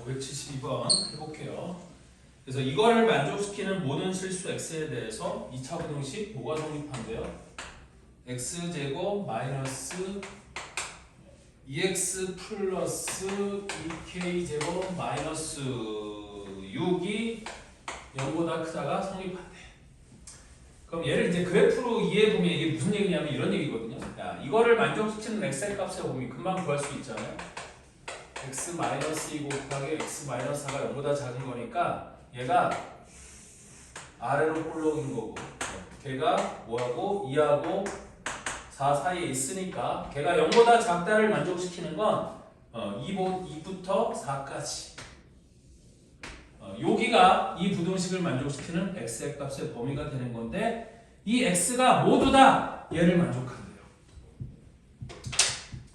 572번 해볼게요. 그래서 이거를 만족시키는 모든 실수 x에 대해서 2차 부등식 뭐가 성립한대요? x제곱 마이너스 2x 플러스 2k제곱 마이너스 6이 0보다 크다가 성립한대. 그럼 얘를 이제 그래프로 이해해보면 이게 무슨 얘기냐면 이런 얘기거든요. 야, 이거를 만족시키는 x의 값의 범위 금방 구할 수 있잖아요. x-2 곱하기 x-4가 0보다 작은 거니까 얘가 아래로 볼록인 거고 걔가 뭐하고 2하고 4 사이에 있으니까 걔가 0보다 작다를 만족시키는 건 2부터 4까지 여기가 이 부등식을 만족시키는 x의 값의 범위가 되는 건데 이 x가 모두 다 얘를 만족한대요.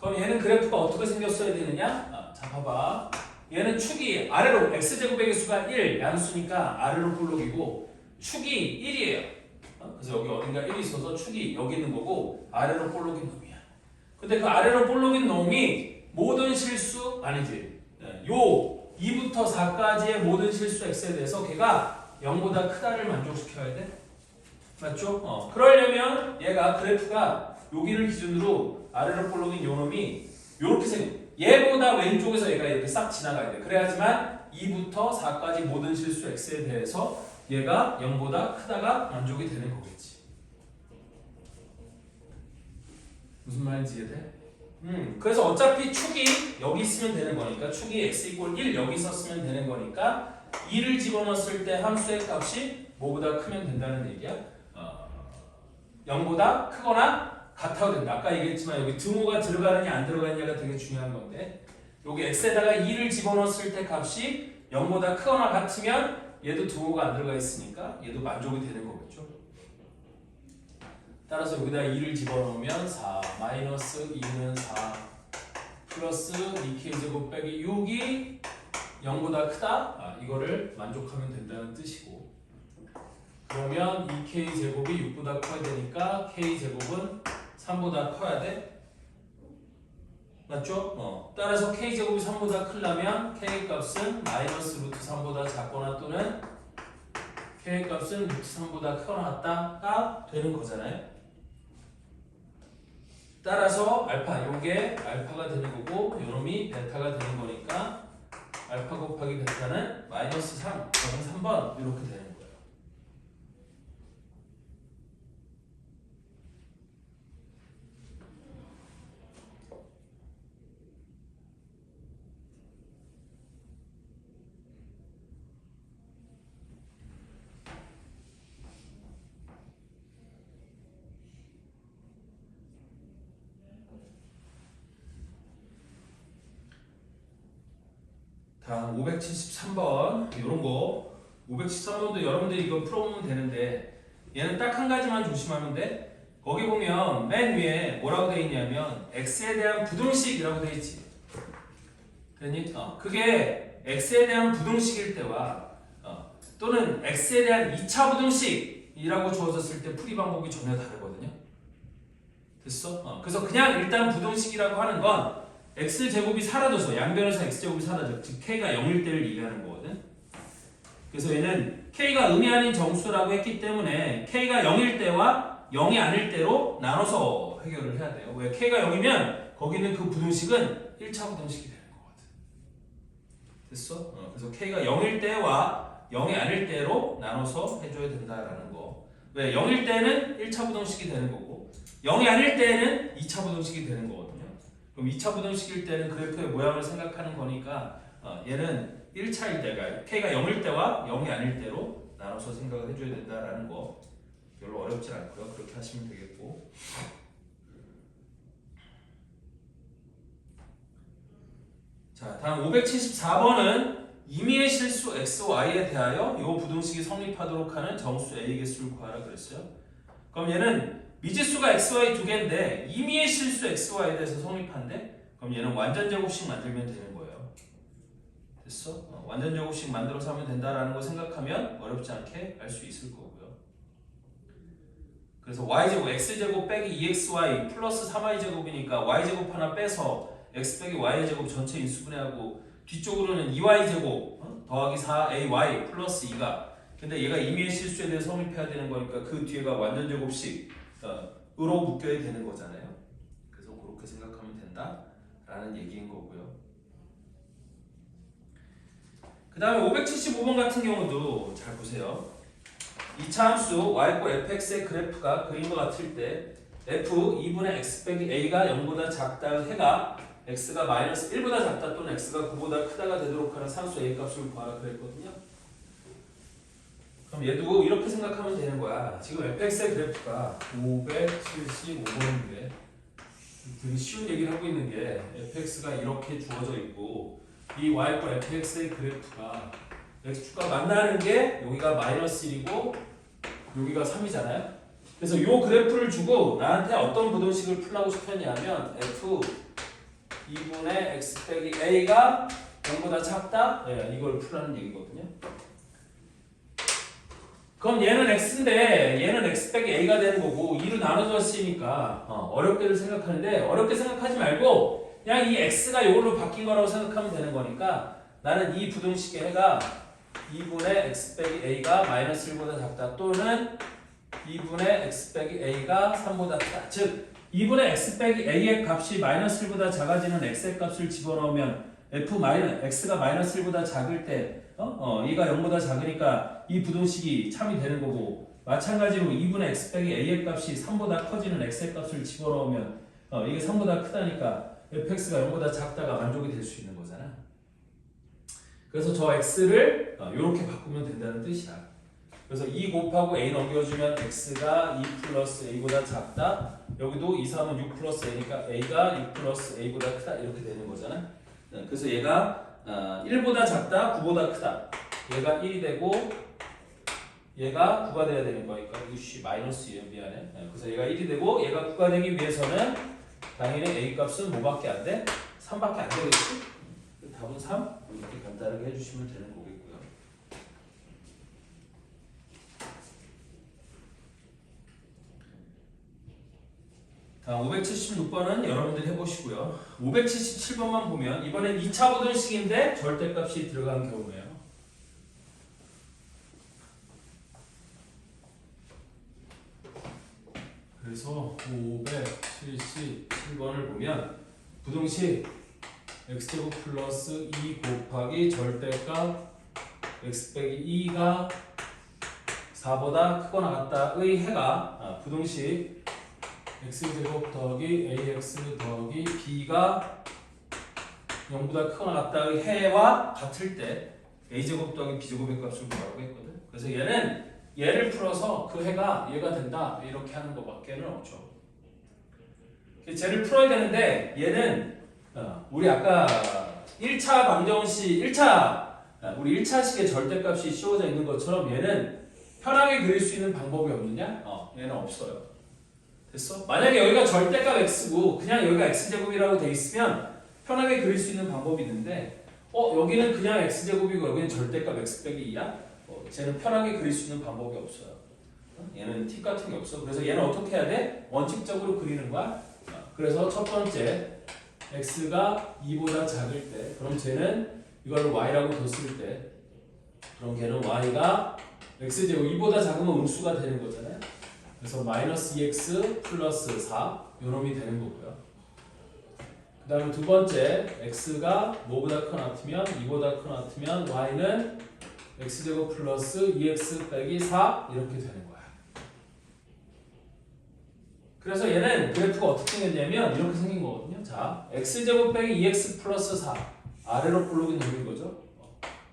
그럼 얘는 그래프가 어떻게 생겼어야 되느냐? 자 봐봐. 얘는 축이 아래로 x제곱의 개수가 1 양수니까 아래로 볼록이고 축이 1이에요. 그래서 여기 어딘가 1이 있어서 축이 여기 있는 거고 아래로 볼록인 놈이야. 근데 그 아래로 볼록인 놈이 모든 실수 아니지. 요 2부터 4까지의 모든 실수 x에 대해서 걔가 0보다 크다를 만족시켜야 돼. 맞죠? 그러려면 얘가 그래프가 여기를 기준으로 아래로 볼록인 요 놈이 요렇게 생겨. 얘보다 왼쪽에서 얘가 이렇게 싹 지나가야 돼. 그래야지만 2부터 4까지 모든 실수 x에 대해서 얘가 0보다 크다가 만족이 되는 거겠지. 무슨 말인지 이해돼? 그래서 어차피 축이 여기 있으면 되는 거니까 축이 x = 1 여기 있었으면 되는 거니까 2를 집어넣었을 때 함수의 값이 뭐보다 크면 된다는 얘기야. 0보다 크거나 같아도 된다. 아까 얘기했지만 여기 등호가 들어가느냐 안 들어가느냐가 되게 중요한 건데 여기 x에다가 2를 집어넣었을 때 값이 0보다 크거나 같으면 얘도 등호가 안 들어가 있으니까 얘도 만족이 되는 거겠죠. 따라서 여기다 2를 집어넣으면 4 마이너스 2는 4 플러스 2k제곱 빼기 6이 0보다 크다. 이거를 만족하면 된다는 뜻이고 그러면 2k제곱이 6보다 커야 되니까 k제곱은 3보다 커야 돼. 맞죠? 따라서 k제곱이 3보다 크려면 k값은 마이너스 루트 3보다 작거나 또는 k값은 루트 3보다 크거나 같다가 되는 거잖아요. 따라서 알파, 요게 알파가 되는 거고 요놈이 베타가 되는 거니까 알파 곱하기 베타는 마이너스 3, 저는 3번 이렇게 되는 거예요. 다음 573번 이런 거 573번도 여러분들이 이거 풀어보면 되는데 얘는 딱 한 가지만 조심하면 돼. 거기 보면 맨 위에 뭐라고 돼 있냐면 x에 대한 부등식이라고 돼 있지. 됐니? 그게 x에 대한 부등식일 때와 또는 x에 대한 2차 부등식이라고 주어졌을 때 풀이 방법이 전혀 다르거든요. 됐어? 그래서 그냥 일단 부등식이라고 하는 건 x제곱이 사라져서 양변에서 x제곱이 사라져. 즉 k가 0일 때를 얘기하는 거거든. 그래서 얘는 k가 의미 아닌 정수라고 했기 때문에 k가 0일 때와 0이 아닐 때로 나눠서 해결을 해야 돼요. 왜? k가 0이면 거기는 그 부등식은 1차 부등식이 되는 거거든. 됐어? 그래서 k가 0일 때와 0이 아닐 때로 나눠서 해줘야 된다라는 거. 왜? 0일 때는 1차 부등식이 되는 거고 0이 아닐 때는 2차 부등식이 되는 거거든요. 그럼 2차 부등식일 때는 그래프의 모양을 생각하는 거니까 얘는 1차일 때가 k가 0일 때와 0이 아닐 때로 나눠서 생각을 해줘야 된다라는 거 별로 어렵지 않고요. 그렇게 하시면 되겠고 자 다음 574번은 임의의 실수 xy에 대하여 이 부등식이 성립하도록 하는 정수 a의 개수를 구하라 그랬어요. 그럼 얘는 미지수가 xy 두 개인데 임의의 실수 xy에 대해서 성립한대. 그럼 얘는 완전 제곱식 만들면 되는 거예요. 됐어? 완전 제곱식 만들어서 하면 된다라는 거 생각하면 어렵지 않게 알 수 있을 거고요. 그래서 y제곱 x제곱 빼기 2xy 플러스 3y제곱이니까 y제곱 하나 빼서 x 빼기 y제곱 전체 인수분해하고 뒤쪽으로는 2y제곱 더하기 4ay 플러스 2가 근데 얘가 임의의 실수에 대해 성립해야 되는 거니까 그 뒤에가 완전 제곱식 으로 묶여야 되는 거잖아요. 그래서 그렇게 생각하면 된다라는 얘기인 거고요. 그 다음에 575번 같은 경우도 잘 보세요. 2차 함수 y꼴 fx의 그래프가 그림과 같을 때 f 2분의 x 빼기 a가 0보다 작다 해가 x가 마이너스 1보다 작다 또는 x가 9보다 크다가 되도록 하는 상수 a 값을 구하라 그랬거든요. 그럼 얘도 이렇게 생각하면 되는 거야. 지금 fx의 그래프가 575번인데 되게 쉬운 얘기를 하고 있는 게 fx가 이렇게 주어져 있고 이 y꼴 fx의 그래프가 x축과 만나는 게 여기가 마이너스 1이고 여기가 3이잖아요. 그래서 이 그래프를 주고 나한테 어떤 부등식을 풀라고 시켰냐면 f 2분의 x 빼기 a가 0보다 작다? 네, 이걸 풀라는 얘기거든요. 그럼 얘는 x인데 얘는 x 빼기 a가 되는 거고 2로 나눠졌으니까 어렵게들 생각하는데 어렵게 생각하지 말고 그냥 이 x가 이걸로 바뀐 거라고 생각하면 되는 거니까 나는 이 부등식의 해가 2분의 x 빼기 a가 마이너스 1보다 작다 또는 2분의 x 빼기 a가 3보다 크다. 즉 2분의 x 빼기 a의 값이 마이너스 1보다 작아지는 x의 값을 집어넣으면 x가 마이너스 1보다 작을 때 얘가 0보다 작으니까 이 부등식이 참이 되는 거고 마찬가지로 2분의 x 빼기 a의 값이 3보다 커지는 x의 값을 집어넣으면 이게 3보다 크다니까 fx가 0보다 작다가 만족이 될 수 있는 거잖아. 그래서 저 x를 이렇게 바꾸면 된다는 뜻이야. 그래서 2 곱하고 a 넘겨주면 x가 2 플러스 a보다 작다. 여기도 2, 3은 6 플러스 a니까 a가 6 플러스 a보다 크다 이렇게 되는 거잖아. 그래서 얘가 1보다 작다, 9보다 크다. 얘가 1이 되고 얘가 9가 돼야 되는 거니까 이거 마이너스예요. 미안해. 그래서 얘가 1이 되고 얘가 9가 되기 위해서는 당연히 a 값은 뭐밖에 안 돼? 3밖에 안 되겠지? 답은 3? 이렇게 간단하게 해주시면 되는 거겠고요. 다음 576번은 여러분들이 해보시고요. 577번만 보면 이번엔 2차 부등식인데 절대값이 들어간 경우예요. 그래서 577번을 보면 부등식 x제곱 플러스 2 곱하기 절대값 x 빼기 2가 4보다 크거나 같다의 해가 부등식 x제곱 더하기 ax 더하기 b가 0보다 크거나 같다의 해와 같을 때 a제곱 더하기 b제곱의 값을 구하라고 했거든. 그래서 얘를 풀어서 그 해가 얘가 된다 이렇게 하는 것밖에는 없죠. 쟤를 풀어야 되는데 얘는 우리 아까 1차 방정식 우리 1차식의 절대값이 씌워져 있는 것처럼 얘는 편하게 그릴 수 있는 방법이 없느냐? 얘는 없어요. 됐어? 만약에 여기가 절대값 x고 그냥 여기가 x제곱이라고 돼 있으면 편하게 그릴 수 있는 방법이 있는데 여기는 그냥 x제곱이고 여기는 절대값 x 빼기 2야? 쟤는 편하게 그릴 수 있는 방법이 없어요. 얘는 팁 같은 게 없어. 그래서 얘는 어떻게 해야 돼? 원칙적으로 그리는 거야. 그래서 첫 번째 x가 2보다 작을 때 그럼 쟤는 이걸 y라고 뒀을 때 그럼 걔는 y가 x제곱 2보다 작으면 음수가 되는 거잖아요. 그래서 마이너스 2x 플러스 4 요놈이 되는 거고요. 그 다음에 두 번째 x가 뭐보다 크거나 같으면 2보다 크거나 같으면 y는 x제곱 플러스 2x 빼기 4 이렇게 되는 거야. 그래서 얘는 그래프가 어떻게 생겼냐면 이렇게 생긴 거거든요. 자, x제곱 빼기 2x 플러스 4 아래로 볼록이 누른 거죠.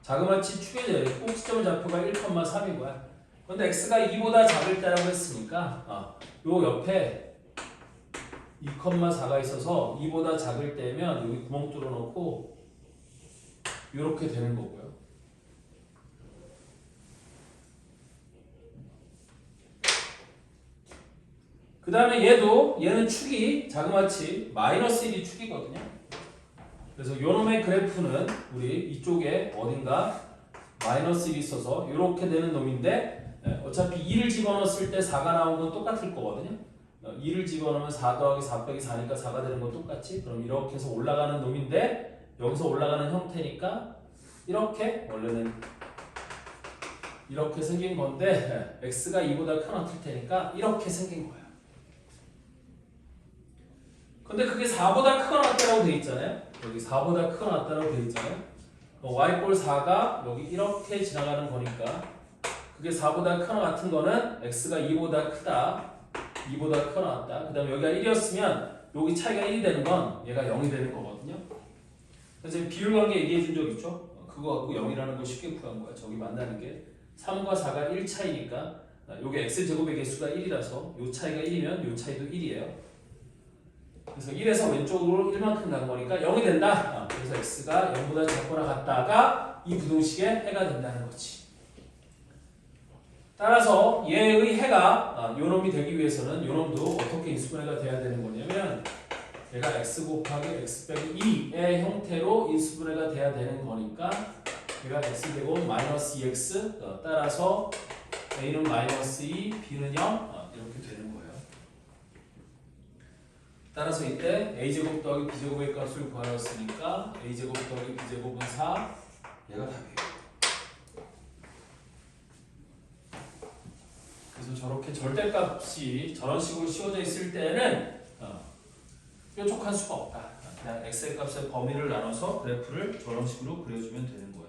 자그마치 축의 꼭지점의 좌표가 1,3인 거야. 근데 x가 2보다 작을 때라고 했으니까 요 옆에 2,4가 있어서 2보다 작을 때면 여기 구멍 뚫어 놓고 이렇게 되는 거고요. 그 다음에 얘는 축이 자그마치 마이너스 1이 축이거든요. 그래서 요놈의 그래프는 우리 이쪽에 어딘가 마이너스 1이 있어서 이렇게 되는 놈인데 어차피 2를 집어넣었을 때 4가 나온 건 똑같을 거거든요. 2를 집어넣으면 4 더하기 4 빼기 4니까 4가 되는 건 똑같지. 그럼 이렇게 해서 올라가는 놈인데 여기서 올라가는 형태니까 이렇게 원래는 이렇게 생긴 건데 x가 2보다 큰 어틀 테니까 이렇게 생긴 거예요. 근데 그게 4보다 크거나 같다라고 돼 있잖아요. 여기 4보다 크거나 같다라고 돼 있잖아요. y 꼴 4가 여기 이렇게 지나가는 거니까 그게 4보다 크거나 같은 거는 x가 2보다 크다. 2보다 크거나 같다. 그 다음에 여기가 1이었으면 여기 차이가 1이 되는 건 얘가 0이 되는 거거든요. 그래서 비율 관계 얘기해 준 적 있죠? 그거 갖고 0이라는 거 쉽게 구한 거야. 저기 만나는 게 3과 4가 1 차이니까 요게 x제곱의 개수가 1이라서 요 차이가 1이면 요 차이도 1이에요. 그래서 1에서 왼쪽으로 1만큼 간 거니까 0이 된다. 그래서 x가 0보다 작거나 같다가 이 부등식의 해가 된다는 거지. 따라서 얘의 해가 요놈이 되기 위해서는 요놈도 어떻게 인수분해가 돼야 되는 거냐면 얘가 x 곱하기 x 빼기 2의 형태로 인수분해가 돼야 되는 거니까 얘가 x제곱 마이너스 2x 따라서 a는 마이너스 2, b는 0 이렇게 되는 거예요. 따라서 이때 a제곱 더하기 b제곱의 값을 구하였으니까 a제곱 더하기 b제곱은 4 얘가 답이에요. 그래서 저렇게 절대값이 저런 식으로 씌워져 있을 때는 뾰족한 수가 없다. 그냥 x의 값의 범위를 나눠서 그래프를 저런 식으로 그려주면 되는 거예요.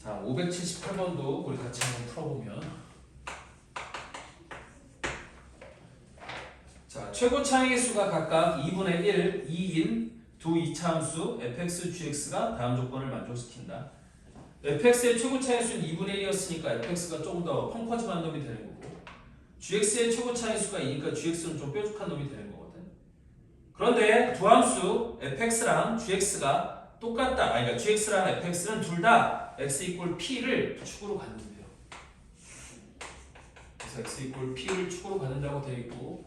자, 578번도 우리 같이 한번 풀어보면 자, 최고 차이의 수가 각각 2분의 1, 2인 두 이차함수 fx, gx가 다음 조건을 만족시킨다. fx의 최고 차이의 수는 2분의 1이었으니까 fx가 조금 더 펑퍼짐한 놈이 되는 거고 gx의 최고 차이의 수가 2니까 gx는 좀 뾰족한 놈이 되는 거거든. 그런데 두 함수 fx랑 gx가 똑같다. 그러니까 gx랑 fx는 둘 다 x 이꼴 p를 축으로 갖는데요. 그래서 x 이꼴 p를 축으로 갖는다고 되어 있고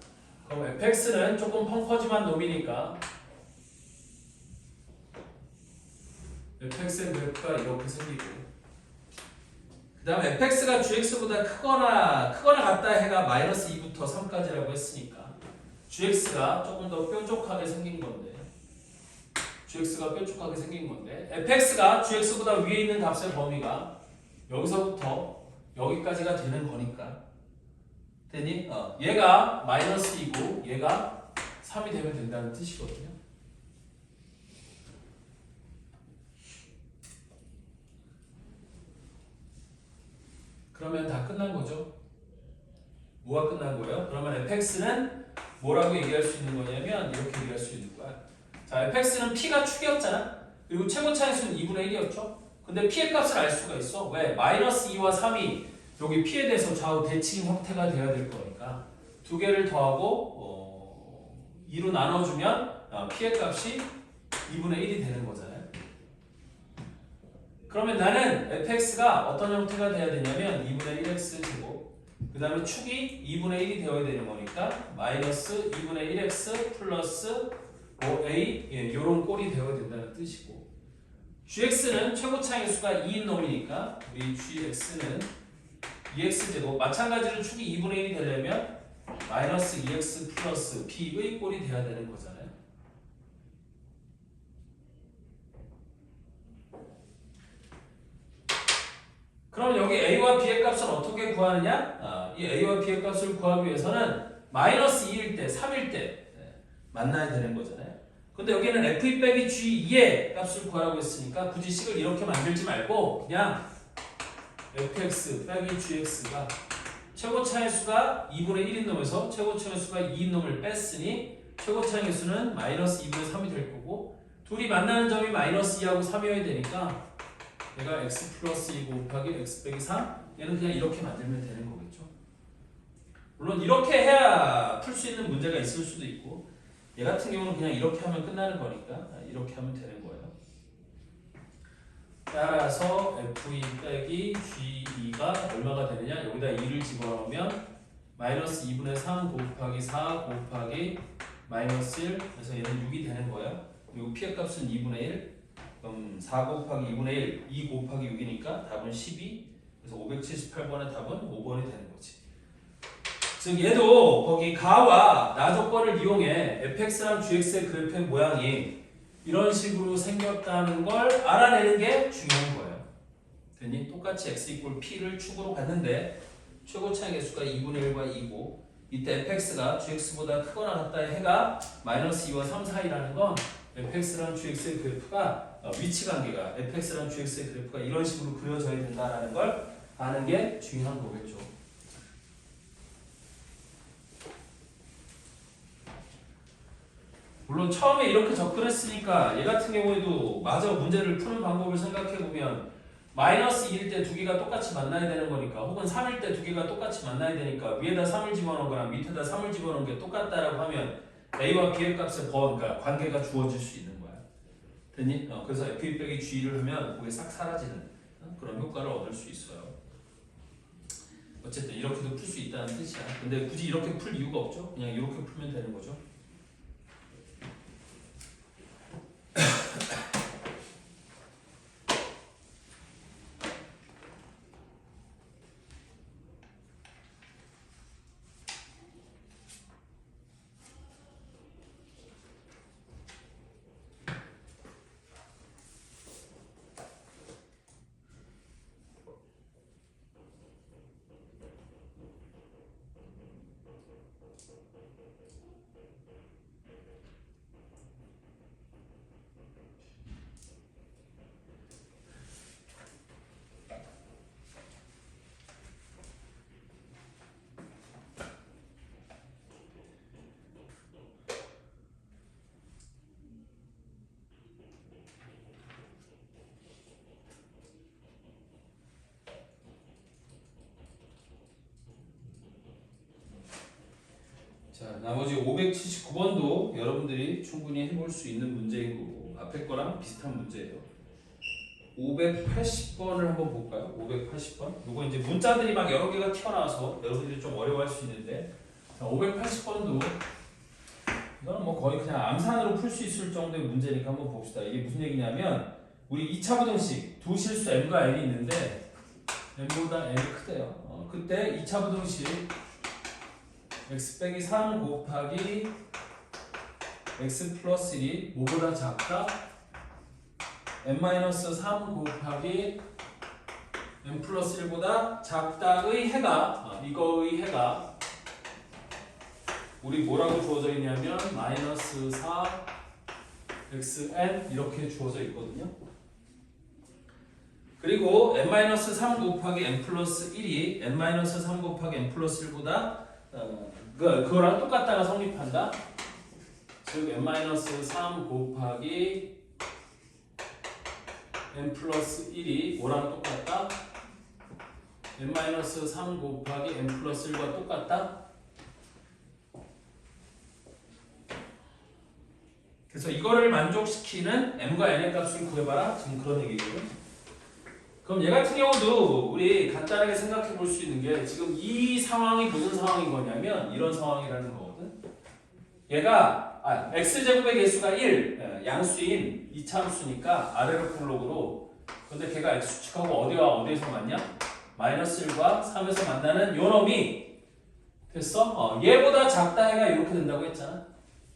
그럼 fx는 조금 펑퍼짐한 놈이니까 fx의 그래프가 이렇게 생기고 그 다음에 fx가 gx보다 크거나 같다 해가 마이너스 2부터 3까지라고 했으니까 gx가 조금 더 뾰족하게 생긴 건데 fx가 gx보다 위에 있는 값의 범위가 여기서부터 여기까지가 되는 거니까 되니? 얘가 마이너스 2고 얘가 3이 되면 된다는 뜻이거든요. 그러면 다 끝난 거죠. 뭐가 끝난 거예요? 그러면 fx는 뭐라고 얘기할 수 있는 거냐면 이렇게 얘기할 수 있는 거야. 자, fx는 p가 축이었잖아. 그리고 최고 차이수는 2분의 1이었죠. 근데 p의 값을 알 수가 있어. 왜? 마이너스 2와 3이 여기 p에 대해서 좌우 대칭 형태가 돼야 될 거니까 두 개를 더하고 2로 나눠주면 p의 값이 2분의 1이 되는 거잖아요. 그러면 나는 fx가 어떤 형태가 돼야 되냐면 2분의 1x 제곱 그 다음에 축이 2분의 1이 되어야 되는 거니까 마이너스 2분의 1x 플러스 5a 요런 꼴이 되어야 된다는 뜻이고 gx는 최고 차이의 수가 2인 놈이니까 우리 gx는 2x 제곱 마찬가지로 축이 2분의 1이 되려면 마이너스 2x 플러스 b의 꼴이 돼야 되는 거잖아요. 그럼 여기 a와 b의 값을 어떻게 구하느냐? 이 a와 b의 값을 구하기 위해서는 마이너스 2일 때, 3일 때 만나야 되는 거잖아요. 근데 여기는 f2 빼기 g2의 값을 구하라고 했으니까 굳이 식을 이렇게 만들지 말고 그냥 fx 빼기 gx가 최고 차의 수가 2분의 1인 놈에서 최고 차의 수가 2인 놈을 뺐으니 최고 차의 수는 마이너스 2분의 3이 될 거고 둘이 만나는 점이 마이너스 2하고 3이어야 되니까 얘가 x 플러스 2 곱하기 x 빼기 3 얘는 그냥 이렇게 만들면 되는 거겠죠. 물론 이렇게 해야 풀 수 있는 문제가 있을 수도 있고 얘 같은 경우는 그냥 이렇게 하면 끝나는 거니까 이렇게 하면 되는 거예요. 따라서 f2 빼기 g2가 얼마가 되느냐? 여기다 2를 집어넣으면 마이너스 2분의 3 곱하기 4 곱하기 마이너스 1 그래서 얘는 6이 되는 거예요. 그리고 p의 값은 2분의 1 그럼 4 곱하기 2분의 1, 2 곱하기 6이니까 답은 12. 그래서 578번의 답은 5번이 되는 거지. 즉 얘도 거기 가와 나 조건을 이용해 fx랑 gx의 그래프의 모양이 이런 식으로 생겼다는 걸 알아내는 게 중요한 거예요. 됐니? 똑같이 x 이꼴 p를 축으로 갔는데 최고 차이 개수가 2분의 1과 2고 이때 fx가 gx보다 크거나 같다의 해가 마이너스 2와 3 사이라는 건 fx랑 gx의 그래프가 위치 관계가 fx랑 gx의 그래프가 이런 식으로 그려져야 된다는 걸 아는 게 중요한 거겠죠. 물론 처음에 이렇게 접근했으니까 얘 같은 경우에도 마저 문제를 푸는 방법을 생각해보면 마이너스 2일 때 두 개가 똑같이 만나야 되는 거니까 혹은 3일 때 두 개가 똑같이 만나야 되니까 위에다 3을 집어넣은 거랑 밑에다 3을 집어넣은 게 똑같다라고 하면 A와 B의 값의 그러니까 관계가 주어질 수 있는 거야. 됐니? 그래서 F2 빼기 G를 하면 그게 싹 사라지는 그런 효과를 얻을 수 있어요. 어쨌든 이렇게도 풀 수 있다는 뜻이야. 근데 굳이 이렇게 풀 이유가 없죠. 그냥 이렇게 풀면 되는 거죠. 자, 나머지 579번도 여러분들이 충분히 해볼 수 있는 문제인 거고 앞에 거랑 비슷한 문제예요. 580번을 한번 볼까요? 580번. 이거 이제 문자들이 막 여러 개가 튀어나와서 여러분들이 좀 어려워할 수 있는데 580번도 이거는 뭐 거의 그냥 암산으로 풀 수 있을 정도의 문제니까 한번 봅시다. 이게 무슨 얘기냐면 우리 2차 부등식 두 실수 m과 n이 있는데 m보다 n이 크대요. 그때 2차 부등식 x 빼기 3 곱하기 x 플러스 1이 뭐보다 작다? n-3 곱하기 n 플러스 1보다 작다의 해가 이거의 해가 우리 뭐라고 주어져 있냐면 마이너스 4 xn 이렇게 주어져 있거든요. 그리고 n-3 곱하기 n 플러스 1이 n-3 곱하기 n 플러스 1보다 그거랑 똑같다가 성립한다. 즉 n-3 곱하기 n 플러스 1이 뭐랑 똑같다? n-3 곱하기 n 플러스 1과 똑같다. 그래서 이거를 만족시키는 m과 n의 값을 구해봐라. 지금 그런 얘기거든. 그럼 얘 같은 경우도 우리 간단하게 생각해 볼 수 있는 게 지금 이 상황이 무슨 상황인 거냐면 이런 상황이라는 거거든. 얘가 x제곱의 개수가 1 양수인 이차함수니까 아래로 블록으로 근데 걔가 x축하고 어디와 어디에서 만냐? 마이너스 1과 3에서 만나는 요 놈이 됐어? 얘보다 작다 해가 이렇게 된다고 했잖아.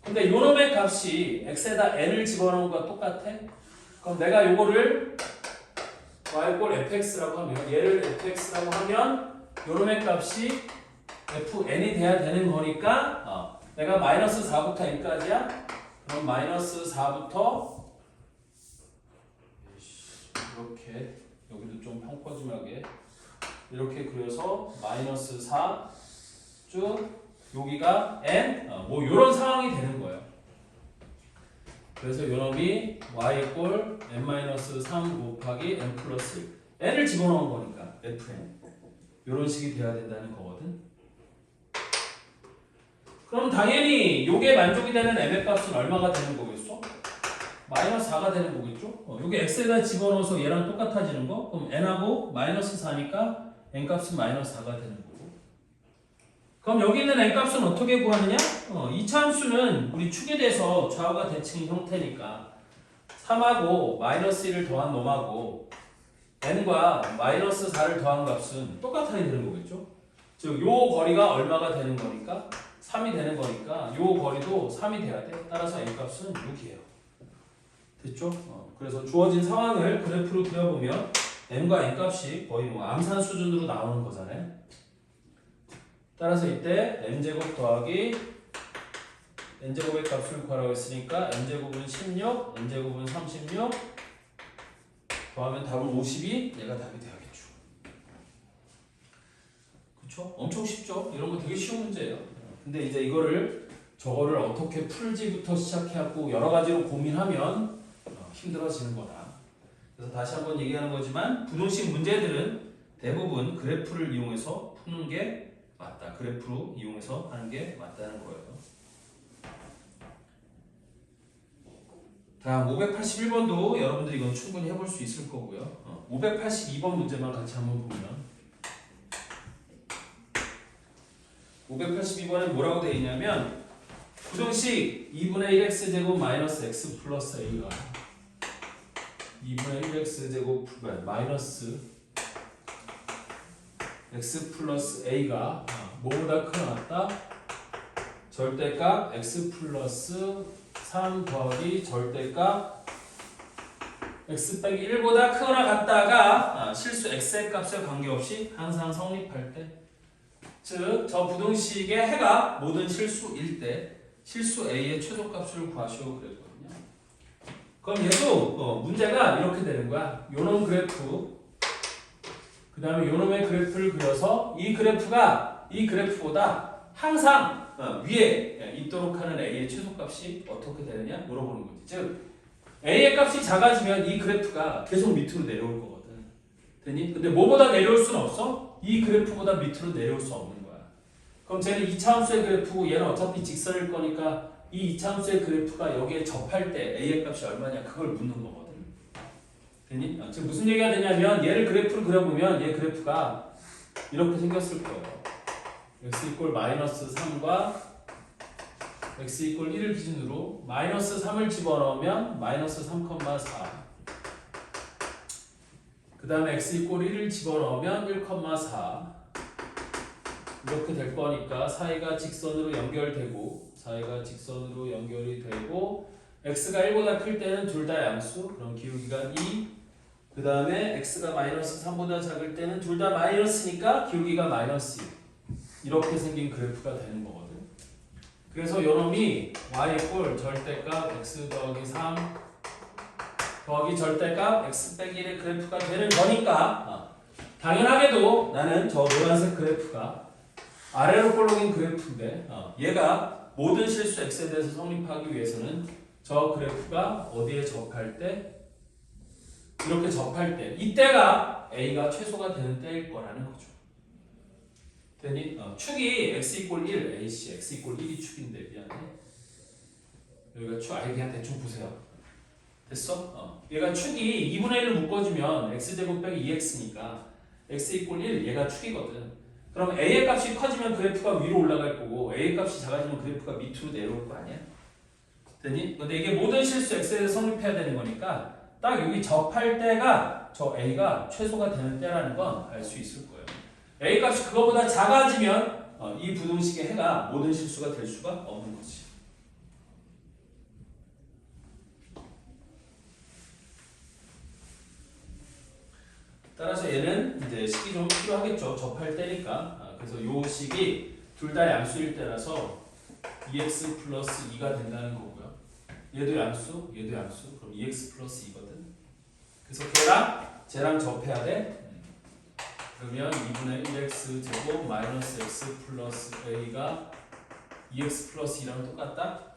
근데 요 놈의 값이 x에다 n을 집어넣은 것과 똑같아? 그럼 내가 요거를 y꼴 fx라고 하면 얘를 fx라고 하면 요놈의 값이 fn이 돼야 되는 거니까 내가 마이너스 4부터 n까지야? 그럼 마이너스 4부터 이렇게 여기도 좀 펑퍼짐하게 이렇게 그려서 마이너스 4 쭉 여기가 n 뭐 요런 상황이 되는 거예요. 그래서 요놈이 y꼴 n-3 곱하기 n 플러스 1 n을 집어넣은 거니까 fn 요런 식이 돼야 된다는 거거든. 그럼 당연히 요게 만족이 되는 m의 값은 얼마가 되는 거겠어? 마이너스 4가 되는 거겠죠? 요게 x에다 집어넣어서 얘랑 똑같아지는 거? 그럼 n하고 마이너스 4니까 n 값은 마이너스 4가 되는 거고. 그럼 여기 있는 n 값은 어떻게 구하느냐? 이차 함수는 우리 축에 대해서 좌우가 대칭 형태니까 3하고 마이너스 1을 더한 놈하고 n과 마이너스 4를 더한 값은 똑같아야 되는 거겠죠? 즉, 요 거리가 얼마가 되는 거니까 3이 되는 거니까 요 거리도 3이 돼야 돼. 따라서 n 값은 6이에요. 됐죠? 그래서 주어진 상황을 그래프로 그려보면 n과 n 값이 거의 뭐 암산 수준으로 나오는 거잖아요. 따라서 이때 n제곱 더하기 n제곱의 값을 구하라고 했으니까 n제곱은 16, n제곱은 36 더하면 답은 52, 얘가 답이 돼야겠죠. 그쵸? 엄청 쉽죠? 이런 거 되게 쉬운 문제예요. 근데 이제 저거를 어떻게 풀지부터 시작해갖고 여러 가지로 고민하면 힘들어지는 거다. 그래서 다시 한번 얘기하는 거지만 부동식 문제들은 대부분 그래프를 이용해서 푸는 게 맞다. 그래프로 이용해서 하는 게 맞다는 거예요. 다음 581번도 여러분들이 이건 충분히 해볼 수 있을 거고요. 582번 문제만 같이 한번 보면 582번에 뭐라고 되어 있냐면 부등식 2분의 1x제곱 마이너스 x 플러스 a가 2분의 1x제곱 마이너스 x 플러스 a가 뭐보다 크거나 절대값 x 플러스 3 더하기 절대값 x 빼기 1보다 크거나 같다가 실수 x의 값에 관계없이 항상 성립할 때, 즉 저 부등식의 해가 모든 실수일 때 실수 a의 최소값을 구하시오 그랬거든요. 그럼 얘도 문제가 이렇게 되는 거야. 요놈 그래프, 그 다음에 요놈의 그래프를 그려서 이 그래프가 이 그래프보다 항상 위에 있도록 하는 a의 최소값이 어떻게 되느냐 물어보는 거지. 즉 a의 값이 작아지면 이 그래프가 계속 밑으로 내려올 거거든. 되니? 근데 뭐보다 내려올 수는 없어? 이 그래프보다 밑으로 내려올 수 없는 거야. 그럼 쟤는 2차함수의 그래프고 얘는 어차피 직선일 거니까 이 2차함수의 그래프가 여기에 접할 때 a의 값이 얼마냐 그걸 묻는 거거든. 되니? 지금 무슨 얘기가 되냐면 얘를 그래프를 그려보면 얘 그래프가 이렇게 생겼을 거예요. x 이꼴 마이너스 3과 x 이꼴 1을 기준으로 마이너스 3을 집어넣으면 마이너스 3,4, 그 다음에 x 이꼴 1을 집어넣으면 1,4 이렇게 될 거니까 사이가 직선으로 연결되고 직선으로 연결이 되고 x가 1보다 클 때는 둘 다 양수, 그럼 기울기가 2, 그 다음에 x가 마이너스 3보다 작을 때는 둘 다 마이너스니까 기울기가 마이너스 2 이렇게 생긴 그래프가 되는 거거든. 그래서 요놈이 y 이꼴 절대값 x 더하기 3 더하기 절대값 x 빼기 1의 그래프가 되는 거니까 당연하게도 나는 저 노란색 그래프가 아래로 볼록인 그래프인데 얘가 모든 실수 x에 대해서 성립하기 위해서는 저 그래프가 어디에 접할 때, 이렇게 접할 때 이때가 a가 최소가 되는 때일 거라는 거죠. 되니? 축이 x 이꼴 1, ac x 이꼴 1이 축인데 미안해. 여기가 축, 그냥 대충 보세요. 됐어? 얘가 축이 2분의 1을 묶어주면 x제곱 빼기 2x니까 x 이꼴 1, 얘가 축이거든. 그럼 a의 값이 커지면 그래프가 위로 올라갈 거고 a의 값이 작아지면 그래프가 밑으로 내려올 거 아니야? 되니? 근데 이게 모든 실수 x에 대해서 성립해야 되는 거니까 딱 여기 접할 때가 저 a가 최소가 되는 때라는 건 알 수 있을 거예요. a 값이 그거보다 작아지면 이 부등식의 해가 모든 실수가 될 수가 없는 거지. 따라서 얘는 이제 식이 좀 필요하겠죠. 접할 때니까. 그래서 요 식이 둘 다 양수일 때라서 2x 플러스 2가 된다는 거고요. 얘도 양수, 얘도 양수. 그럼 2x 플러스 2거든. 그래서 쟤랑 접해야 돼. 그러면 2분의 1x 제곱 마이너스 x 플러스 a가 2x 플러스 2랑 똑같다?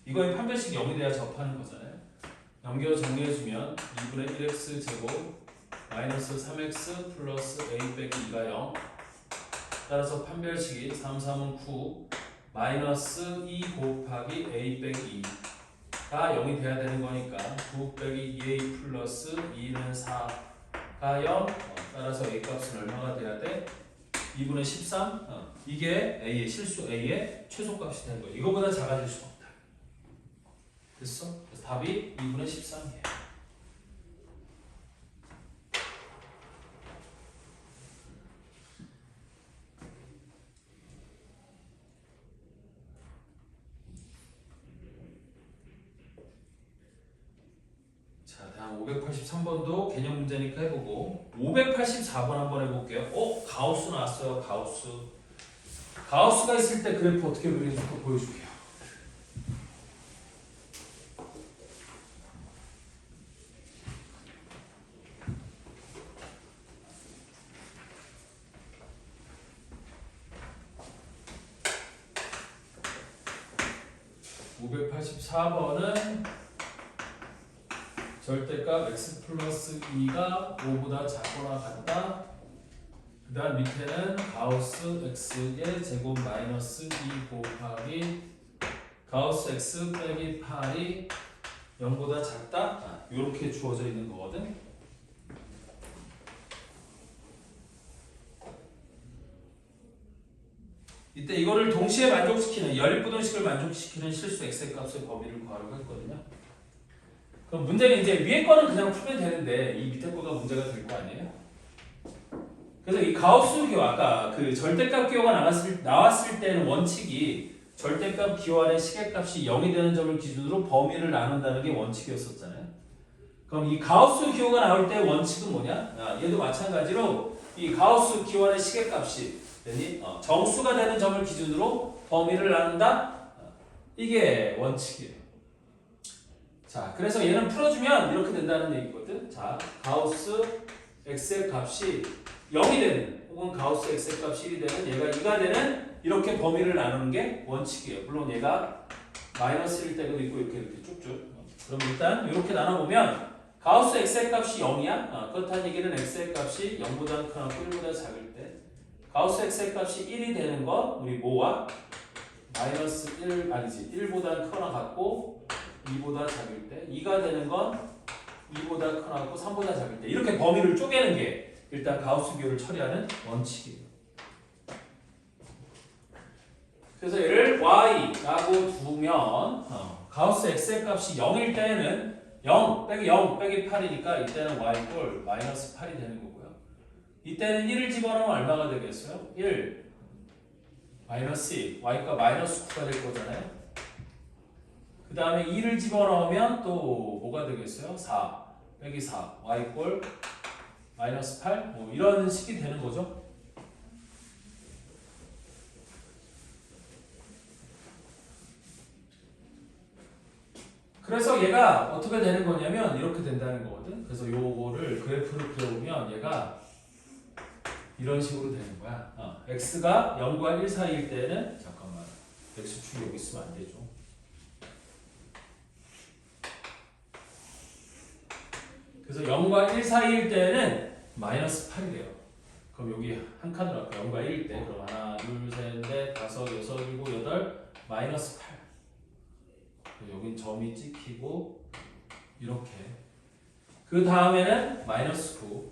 이거의 판별식이 0이 돼야 접하는 거잖아요. 연결 정리해주면 2분의 1x 제곱 마이너스 3x 플러스 a 빼기 2가 0. 따라서 판별식이 3, 3은 9 마이너스 2 곱하기 a 빼기 2가 0이 돼야 되는 거니까 9 빼기 2a 플러스 2는 4가 0. 따라서 a 값은 얼마가 돼야 돼? 2분의 13? 이게 a의 실수 a의 최소값이 되는 거예요. 이거보다 작아질 수가 없다. 됐어? 그래서 답이 2분의 13이에요. 자, 다음 583번도 개념 문제니까 해보고 584번 한번 해볼게요. 가우스 나왔어요. 가우스가 있을 때 그래프 어떻게 그리는지 또 보여줄게요. (584번은) 절대값 x 플러스 2가 5보다 작거나 같다. 그 다음 밑에는 가우스 x의 제곱 마이너스 2 곱하기 가우스 x 빼기 8이 0보다 작다. 이렇게 주어져 있는 거거든. 이때 이거를 동시에 만족시키는 연립부등식을 만족시키는 실수 x의 값의 범위를 구하려고 했거든요. 그럼 문제는 이제 위에 거는 그냥 풀면 되는데 이 밑에 거가 문제가 될 거 아니에요? 그래서 이 가우스 기호 아까 그 절대값 기호가 나왔을 때는 원칙이 절대값 기호 안에 시계값이 0이 되는 점을 기준으로 범위를 나눈다는 게 원칙이었었잖아요. 그럼 이 가우스 기호가 나올 때 원칙은 뭐냐? 얘도 마찬가지로 이 가우스 기호 안에 시계값이 정수가 되는 점을 기준으로 범위를 나눈다? 이게 원칙이에요. 자, 그래서 얘는 풀어주면 이렇게 된다는 얘기거든. 자, 가우스 x의 값이 0이 되는 혹은 가우스 x의 값이 1이 되는 얘가 2가 되는 이렇게 범위를 나누는 게 원칙이에요. 물론 얘가 마이너스 1일 때도 있고 이렇게 쭉쭉. 그럼 일단 이렇게 나눠보면 가우스 x의 값이 0이야. 그렇다는 얘기는 x의 값이 0보다 크거나 1보다 작을 때 가우스 x의 값이 1이 되는 건 우리 뭐와? 마이너스 1 아니지 1보다 크거나 같고 2보다 작을 때 2가 되는 건 2보다 크거나 같고 3보다 작을 때 이렇게 범위를 쪼개는 게 일단 가우스 기호를 처리하는 원칙이에요. 그래서 얘를 y라고 두면 가우스 x의 값이 0일 때에는 0 빼기 8이니까 이때는 y 꼴 마이너스 8이 되는 거고요. 이때는 1을 집어넣으면 얼마가 되겠어요? 1 마이너스 2 y가 마이너스 9가 될 거잖아요. 그 다음에 2를 집어넣으면 또 뭐가 되겠어요? 4 빼기 4 y 꼴 마이너스 8 뭐 이런 식이 되는 거죠. 그래서 얘가 어떻게 되는 거냐면 이렇게 된다는 거거든. 그래서 요거를 그래프를 그려보면 얘가 이런 식으로 되는 거야. x가 0과 1 사이일 때는 잠깐만 x축이 여기 있으면 안 되죠. 그래서 0과 1 사이일 때는 마이너스 8이래요. 그럼 여기 한 칸으로 할까? 0과 1일 때 그럼 하나 둘 셋 넷 다섯 여섯 일곱 여덟 마이너스 8. 여긴 점이 찍히고 이렇게 그 다음에는 마이너스 9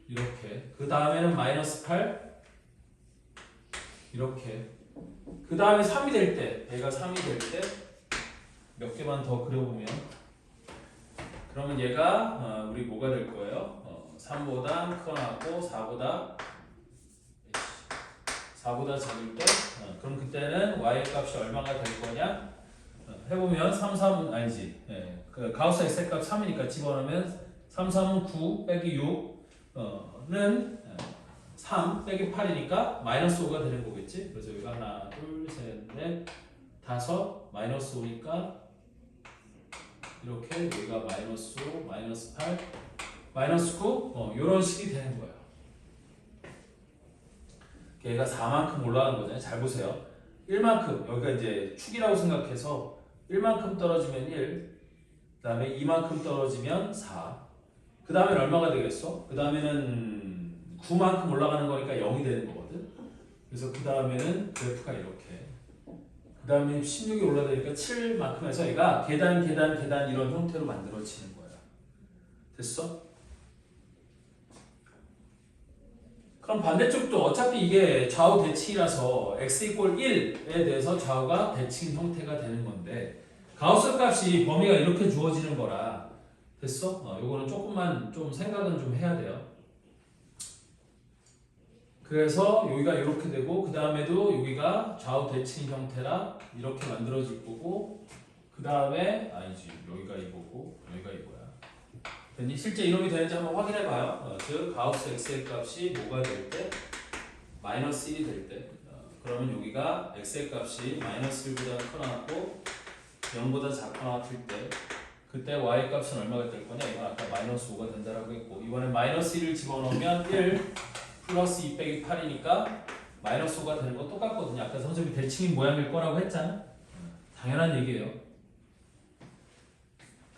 이렇게 그 다음에는 마이너스 8 이렇게 그 다음에 3이 될 때 얘가 3이 될 때 몇 개만 더 그려보면 그러면 얘가 우리 뭐가 될 거예요? 3보다 크거나고 4보다 작을 때 그럼 그때는 y의 값이 얼마가 될 거냐? 해보면 3, 3은 아니지. 그 가우스 x의 값 3이니까 집어넣으면 3, 3은 9 빼기 6는 3 빼기 8이니까 마이너스 5가 되는 거겠지. 그래서 여기가 하나, 둘, 셋, 넷, 다섯 마이너스 5니까 이렇게 여기가 마이너스 5, 마이너스 8, 마이너스 9 이런 식이 되는 거예요. 얘가 4만큼 올라가는 거잖아요. 잘 보세요. 1만큼 여기가 이제 축이라고 생각해서 1만큼 떨어지면 1, 그 다음에 2만큼 떨어지면 4, 그 다음엔 얼마가 되겠어? 그 다음에는 9만큼 올라가는 거니까 0이 되는 거거든. 그래서 그 다음에는 그래프가 이렇게, 그 다음에 16이 올라가니까 7만큼 해서 얘가 계단 이런 형태로 만들어지는 거야. 됐어? 그럼 반대쪽도 어차피 이게 좌우 대칭이라서 x 이꼴 1에 대해서 좌우가 대칭 형태가 되는 건데 가우스 값이 범위가 이렇게 주어지는 거라 됐어? 요거는 조금만 좀 생각은 좀 해야 돼요. 그래서 여기가 이렇게 되고 그 다음에도 여기가 좌우 대칭 형태라 이렇게 만들어질 거고 그 다음에 아니지 여기가 이거고 여기가 이거야. 됐니? 실제 이놈이 되는지 한번 확인해 봐요. 즉 가우스 x의 값이 뭐가 될 때? 마이너스 1이 될 때. 그러면 여기가 x의 값이 마이너스 1보다 커나고 0보다 작거나 같을 때 그때 y 값은 얼마가 될 거냐? 이건 아까 마이너스 5가 된다라고 했고 이번에 마이너스 1을 집어넣으면 1 플러스 2 빼기 8이니까 마이너스 5가 되는 거 똑같거든요. 아까 선생님이 대칭인 모양일 거라고 했잖아. 당연한 얘기예요.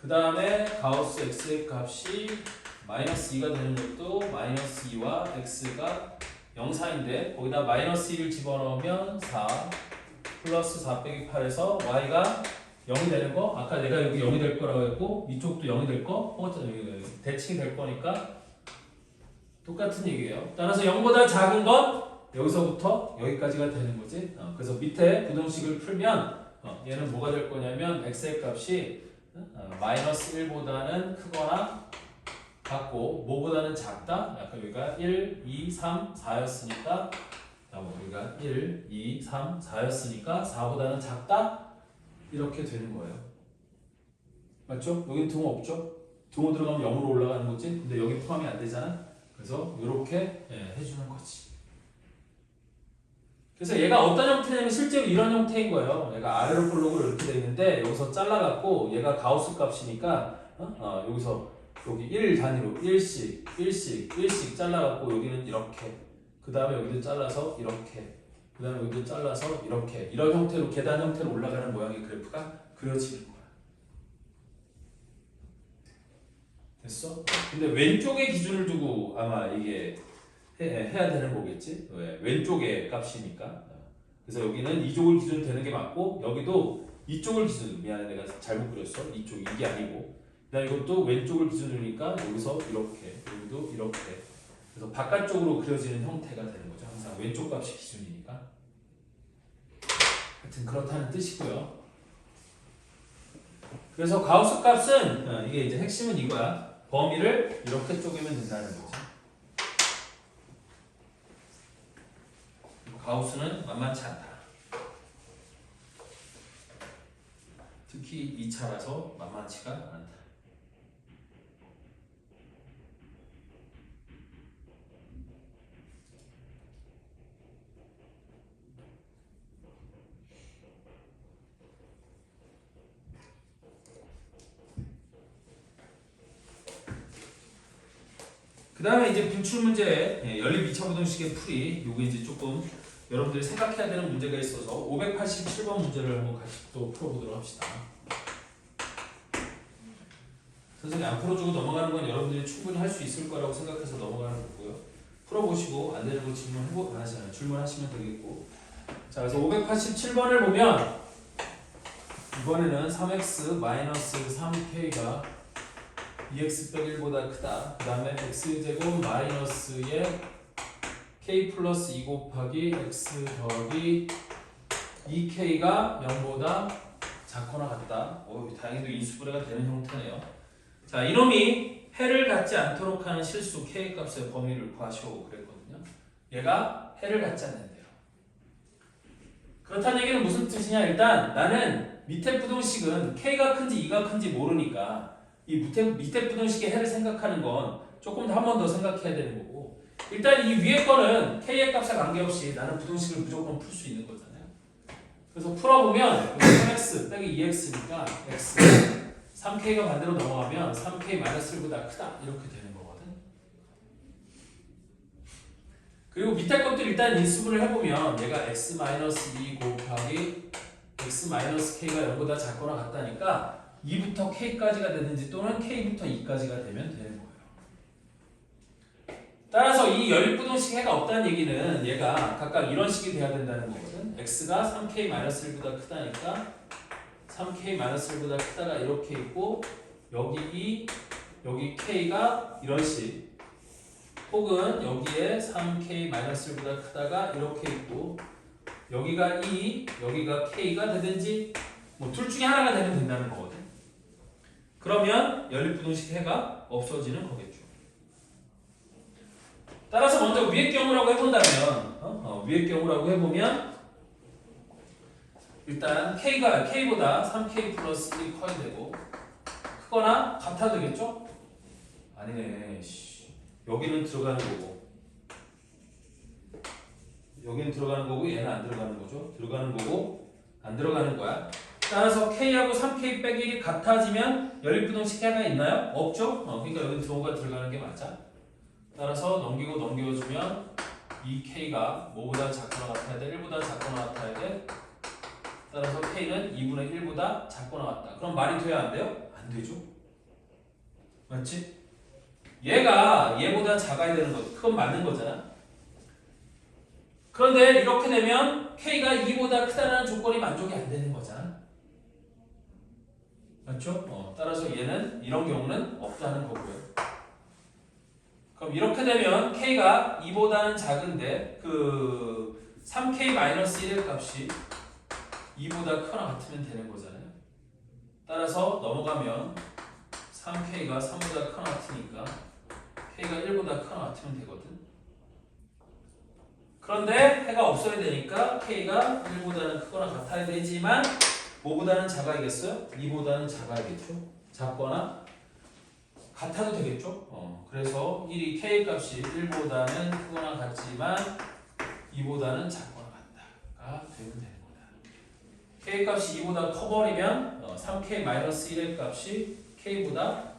그 다음에 가우스 x의 값이 마이너스 2가 되는 것도 마이너스 2와 x가 0, 4인데 거기다 마이너스 1을 집어넣으면 4 플러스 4 빼기 8에서 y가 0이 되는 거 아까 내가 여기 0이 될 거라고 했고 이쪽도 0이 될 거 대칭이 될 거니까 똑같은 얘기예요. 따라서 0보다 작은 건 여기서부터 여기까지가 되는 거지. 그래서 밑에 부등식을 풀면 얘는 뭐가 될 거냐면 x의 값이 마이너스 1보다는 크거나 같고 뭐보다는 작다. 아까 여기가 1, 2, 3, 4였으니까 여기가 1, 2, 3, 4였으니까 4보다는 작다. 이렇게 되는 거예요. 맞죠? 여긴 등호 없죠? 등호 들어가면 0으로 올라가는 거지. 근데 여기 포함이 안 되잖아. 그래서 이렇게 해주는 거지. 그래서 얘가 어떤 형태냐면 실제로 이런 형태인 거예요. 얘가 아래로 볼록으로 이렇게 돼 있는데 여기서 잘라갖고 얘가 가우스 값이니까 여기서 여기 1 단위로 1씩 잘라갖고 여기는 이렇게 그 다음에 여기도 잘라서 이렇게 그 다음에 여기도 잘라서 이렇게 이런 형태로 계단 형태로 올라가는 모양의 그래프가 그려지는 거야. 됐어? 근데 왼쪽에 기준을 두고 아마 이게 해야 되는 거겠지? 왜? 왼쪽의 값이니까. 그래서 여기는 이쪽을 기준 되는 게 맞고 여기도 이쪽을 기준 미안해 내가 잘못 그렸어. 이쪽 이게 아니고 그다음 이것도 왼쪽을 기준으니까 여기서 이렇게 여기도 이렇게 그래서 바깥쪽으로 그려지는 형태가 되는 거죠. 항상 왼쪽 값이 기준이니까. 하여튼 그렇다는 뜻이고요. 그래서 가우스 값은 이게 이제 핵심은 이거야. 범위를 이렇게 쪼개면 된다는 거죠. 가우스는 만만치 않다. 특히 2차라서 만만치가 않다. 그 다음에 이제 분출 문제, 연립 2차 부등식의 풀이, 요게 이제 조금 여러분들이 생각해야 되는 문제가 있어서 587번 문제를 한번 같이 또 풀어보도록 합시다. 선생님이 안 풀어주고 넘어가는 건 여러분들이 충분히 할 수 있을 거라고 생각해서 넘어가는 거고요. 풀어보시고 안 되는 거 질문하시면 되겠고. 자, 그래서 587번을 보면 이번에는 3x-3k가 2x 빼기 1보다 크다. 그 다음에 x제곱 마이너스의 k 플러스 2 곱하기 x 더하기 2k가 0보다 작거나 같다. 다행히도 인수분해가 되는 형태네요. 자, 이놈이 해를 갖지 않도록 하는 실수 k 값의 범위를 구하시오 그랬거든요. 얘가 해를 갖지 않는데요. 그렇다는 얘기는 무슨 뜻이냐? 일단 나는 밑에 부등식은 k가 큰지 2가 큰지 모르니까 이 밑에 부등식의 해를 생각하는 건 조금 더 한 번 더 생각해야 되는 거고 일단 이 위에 거는 k의 값에 관계없이 나는 부등식을 무조건 풀 수 있는 거잖아요. 그래서 풀어보면 3x 빼기 2x니까 x 3k가 반대로 넘어가면 3k-1보다 크다 이렇게 되는 거거든. 그리고 밑에 것도 일단 인수분을 해보면 얘가 x-2 곱하기 x-k가 0보다 작거나 같다니까 2부터 k까지가 되든지 또는 k부터 2까지가 되면 되는 거예요. 따라서 이 연립부등식 해가 없다는 얘기는 얘가 각각 이런 식이 돼야 된다는 거거든. x가 3k-1보다 크다니까 3k-1보다 크다가 이렇게 있고 여기 2, 여기 k가 이런 식 혹은 여기에 3k-1보다 크다가 이렇게 있고 여기가 2, 여기가 k가 되든지 뭐 둘 중에 하나가 되면 된다는 거거든. 그러면 연립부등식 해가 없어지는 거겠죠. 따라서 먼저 위의 경우라고 해본다면 위의 경우라고 해보면 일단 K보다 3K 플러스 1이 커야 되고 크거나 같아도 되겠죠? 아니네. 여기는 들어가는 거고 여기는 들어가는 거고 얘는 안 들어가는 거죠. 들어가는 거고 안 들어가는 거야. 따라서 K하고 3K 빼기 1이 같아지면 연립부등식 해가 있나요? 없죠? 그러니까 여기 들어오가 들어가는 게 맞아. 따라서 넘기고 넘겨주면 이 K가 뭐보다 작거나 같아야 돼? 1보다 작거나 같아야 돼? 따라서 K는 2분의 1보다 작거나 같다. 그럼 말이 돼야 안 돼요? 안 되죠? 맞지? 얘가 얘보다 작아야 되는 거지. 그건 맞는 거잖아. 그런데 이렇게 되면 K가 2보다 크다는 조건이 만족이 안 되는 거잖아. 맞죠? 따라서 얘는 이런 경우는 없다는 거고요. 그럼 이렇게 되면 K가 2보다는 작은데 그 3K-1의 값이 2보다 크거나 같으면 되는 거잖아요. 따라서 넘어가면 3K가 3보다 크거나 같으니까 K가 1보다 크거나 같으면 되거든. 그런데 해가 없어야 되니까 K가 1보다는 크거나 같아야 되지만 뭐보다는 작아야겠어요? 2보다는 작아야겠죠? 작거나 같아도 되겠죠? 그래서 1이 K 값이 1보다는 크거나 같지만 2보다는 작거나 같다가 되면 되는 거다. K 값이 2보다 커버리면 3K-1의 값이 K보다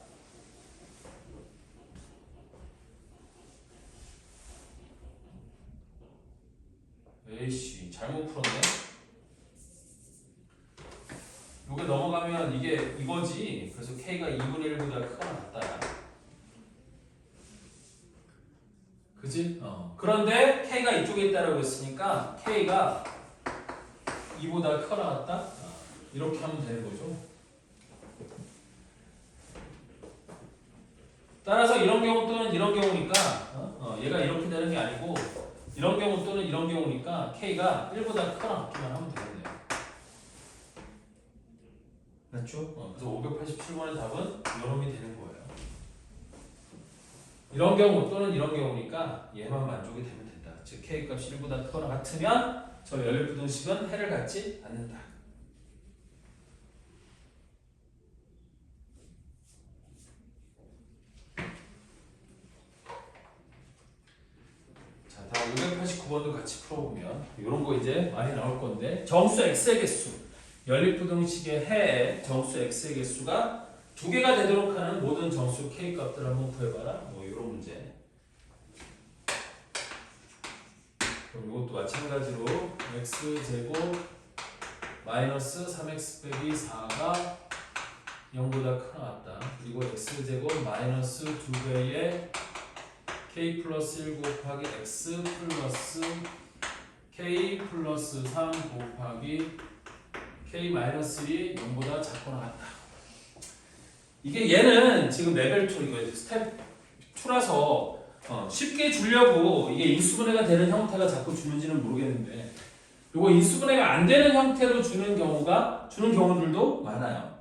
에이씨 잘못 풀었네. 요게 넘어가면 이게 이거지. 그래서 K가 2분의 1보다 크거나 같다. 그지? 그런데 K가 이쪽에 있다라고 했으니까 K가 2보다 크거나 같다? 이렇게 하면 되는 거죠. 따라서 이런 경우 또는 이런 경우니까 얘가 이렇게 되는 게 아니고 이런 경우 또는 이런 경우니까 K가 1보다 크거나 같기만 하면 되겠네요. 맞죠? 그래서 587번의 답은 이놈이 되는 거예요. 이런 경우 또는 이런 경우니까 얘만 만족이 되면 된다. 즉 K 값이 1보다 크거나 같으면 저 연립부등식은 해를 갖지 않는다. 자, 다음 589번도 같이 풀어보면 이런 거 이제 많이 나올 건데 정수 X의 개수 연립부등식의 해에 정수 X의 개수가 2개가 되도록 하는 모든 정수 K 값들을 한번 구해봐라. 뭐 이런 문제. 그럼 이것도 마찬가지로 X제곱 마이너스 3X 빼기 4가 0보다 크거나 같다. 그리고 X제곱 마이너스 2배의 K 플러스 1 곱하기 X 플러스 K 플러스 3 곱하기 K-1이 0보다 작거나 같다. 이게 얘는 지금 레벨 2, 이거 스텝 2라서 쉽게 주려고 이게 인수분해가 되는 형태가 자꾸 주는지는 모르겠는데 이거 인수분해가 안 되는 형태로 주는 경우들도 많아요.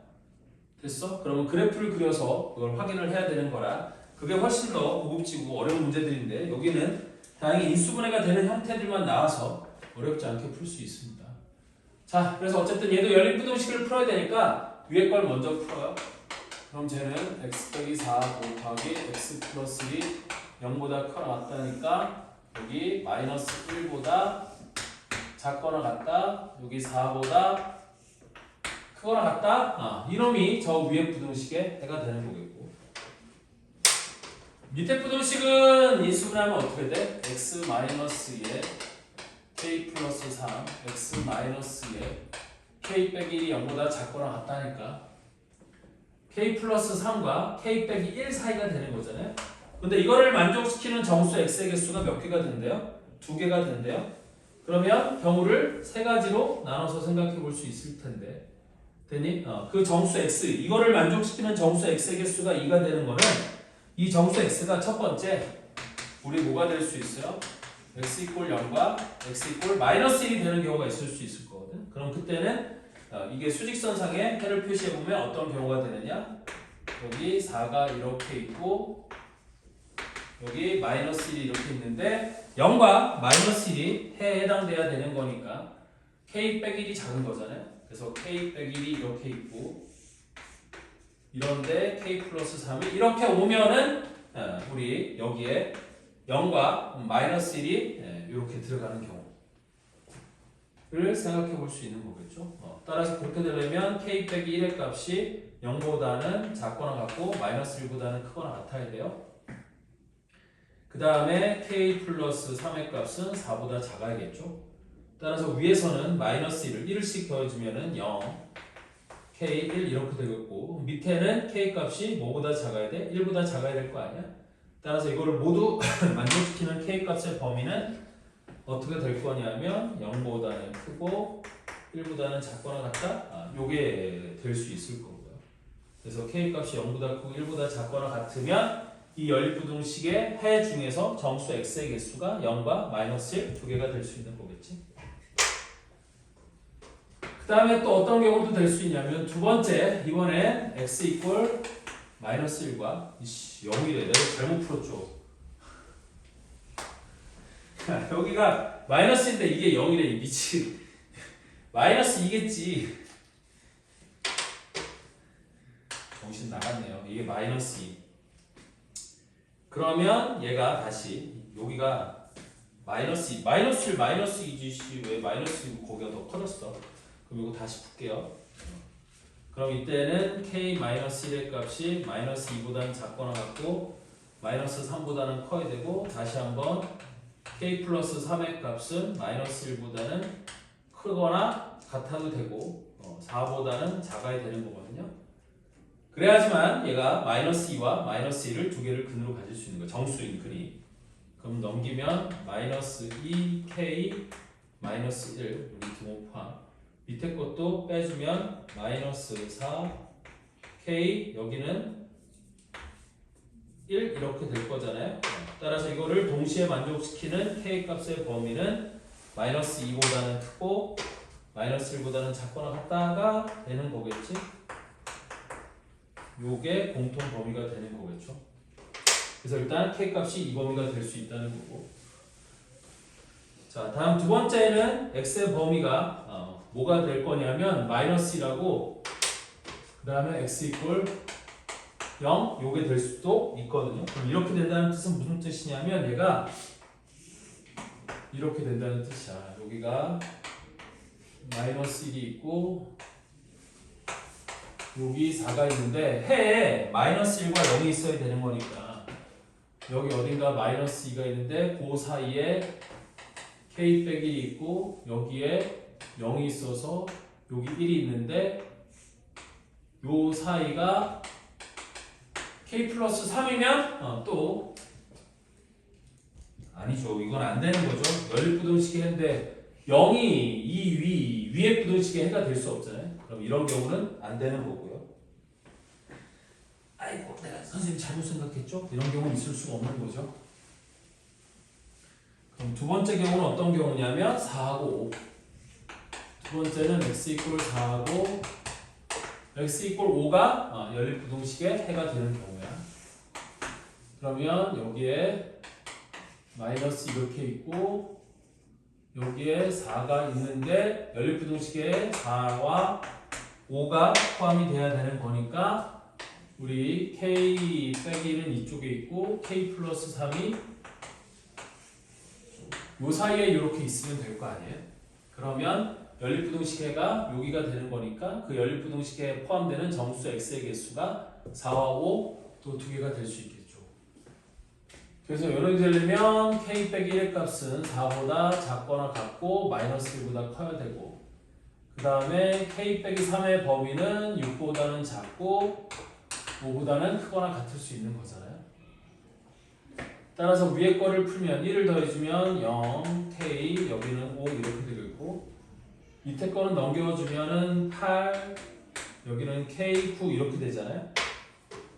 됐어? 그러면 그래프를 그려서 그걸 확인을 해야 되는 거라 그게 훨씬 더 고급지고 어려운 문제들인데 여기는 다행히 인수분해가 되는 형태들만 나와서 어렵지 않게 풀 수 있습니다. 자, 그래서 어쨌든 얘도 연립부등식을 풀어야 되니까 위에 걸 먼저 풀어요. 그럼 쟤는 x 빼기 4 곱하기 x 플러스 1이 0보다 크거나 같다니까 여기 마이너스 1보다 작거나 같다. 여기 4보다 크거나 같다. 이놈이 저 위에 부등식의 해가 되는 거겠고 밑에 부등식은 인수분해하면 어떻게 돼? x 마이너스 2에 k 플러스 3, x 마이너스에 k 빼기 1이 0보다 작거나 같다니까 k 플러스 3과 k 빼기 1 사이가 되는 거잖아요. 근데 이거를 만족시키는 정수 x의 개수가 몇 개가 된대요? 2개가 된대요. 그러면 경우를 3가지로 나눠서 생각해 볼 수 있을 텐데 되니? 그 정수 x, 이거를 만족시키는 정수 x의 개수가 2가 되는 거는 이 정수 x가 첫 번째 우리 뭐가 될 수 있어요? x 이퀄 0과 x 이퀄 마이너스 1이 되는 경우가 있을 수 있을 거거든. 그럼 그때는 이게 수직선상에 해를 표시해보면 어떤 경우가 되느냐? 여기 4가 이렇게 있고 여기 마이너스 1이 이렇게 있는데 0과 마이너스 1이 해에 해당돼야 되는 거니까 k 빼기 1이 작은 거잖아요. 그래서 k 빼기 1이 이렇게 있고 이런데 k 플러스 3이 이렇게 오면은 우리 여기에 0과 마이너스 1이 이렇게 들어가는 경우를 생각해 볼 수 있는 거겠죠. 따라서 그렇게 되려면 k 빼기 1의 값이 0보다는 작거나 같고 마이너스 1보다는 크거나 같아야 돼요. 그 다음에 k 플러스 3의 값은 4보다 작아야겠죠. 따라서 위에서는 마이너스 1씩 더해주면은 0, k 1 이렇게 되겠고 밑에는 k 값이 뭐보다 작아야 돼? 1보다 작아야 될 거 아니야? 따라서 이거를 모두 만족시키는 k 값의 범위는 어떻게 될 거냐면 0보다는 크고 1보다는 작거나 같다? 요게 될 수 있을 거고요. 그래서 k 값이 0보다 크고 1보다 작거나 같으면 이 연립부등식의 해 중에서 정수 x의 개수가 0과 마이너스 1 두 개가 될 수 있는 거겠지. 그 다음에 또 어떤 경우도 될 수 있냐면 두 번째 이번에 x 이퀄 마이너스 1과 0이래. 내가 잘못 풀었죠. 여기가 마이너스인데 이게 0이래. 미친. 마이너스 2겠지. 정신 나갔네요. 이게 마이너스 2. 그러면 얘가 다시 여기가 마이너스 2, 마이너스 1, 마이너스 2지 왜 마이너스 2고 거기가 더 커졌어. 그럼 이거 다시 풀게요. 그럼 이때는 k-1의 값이 마이너스 2보다는 작거나 같고 마이너스 3보다는 커야 되고 다시 한번 k 플러스 3의 값은 마이너스 1보다는 크거나 같아도 되고 4보다는 작아야 되는 거거든요. 그래야지만 얘가 마이너스 2와 마이너스 1을 두 개를 근으로 가질 수 있는 거예요. 정수인 근이. 그럼 넘기면 마이너스 2k 마이너스 1 우리 등호 포함. 밑에 것도 빼주면 마이너스 4k 여기는 1 이렇게 될 거잖아요. 따라서 이거를 동시에 만족시키는 k 값의 범위는 마이너스 2보다는 크고 마이너스 1보다는 작거나 같다가 되는 거겠지. 요게 공통 범위가 되는 거겠죠. 그래서 일단 k 값이 이 범위가 될 수 있다는 거고. 자, 다음 두 번째는 x의 범위가 뭐가 될 거냐면 마이너스 1하고 그 다음에 x 이퀄 0 요게 될 수도 있거든요. 그럼 이렇게 된다는 뜻은 무슨 뜻이냐면 얘가 이렇게 된다는 뜻이야. 여기가 마이너스 1이 있고 여기 4가 있는데 해에 마이너스 1과 0이 있어야 되는 거니까 여기 어딘가 마이너스 2가 있는데 그 사이에 k 빼기 1이 있고 여기에 0이 있어서 여기 1이 있는데 요 사이가 k 플러스 3이면 또 아니죠. 이건 안 되는 거죠. 연립부등식의 해인데 0이 이 위의 부등식의 해가 될 수 없잖아요. 그럼 이런 경우는 안 되는 거고요. 아이고 내가 선생님 잘못 생각했죠? 이런 경우는 있을 수가 없는 거죠. 그럼 두 번째 경우는 어떤 경우냐면 4하고 5. 두 번째는 x 이퀄 4하고 x 이퀄 5가 연립부등식의 해가 되는 경우야. 그러면 여기에 마이너스 이렇게 있고 여기에 4가 있는데 연립부등식에 4와 5가 포함이 돼야 되는 거니까 우리 k 빼기 1은 이쪽에 있고 k 플러스 3이 요 사이에 이렇게 있으면 될 거 아니에요? 그러면 연립부등식해가 여기가 되는 거니까 그 연립부등식에 포함되는 정수 x의 개수가 4와 5 또 두 개가 될 수 있겠죠. 그래서 이렇게 되려면 k 빼기 1의 값은 4보다 작거나 같고 마이너스 1보다 커야 되고 그 다음에 k 빼기 3의 범위는 6보다는 작고 5보다는 크거나 같을 수 있는 거잖아요. 따라서 위에 거를 풀면 1을 더해주면 0, k, 여기는 5 이렇게 되겠고 밑에 거는 넘겨주면은 8, 여기는 k, 9 이렇게 되잖아요.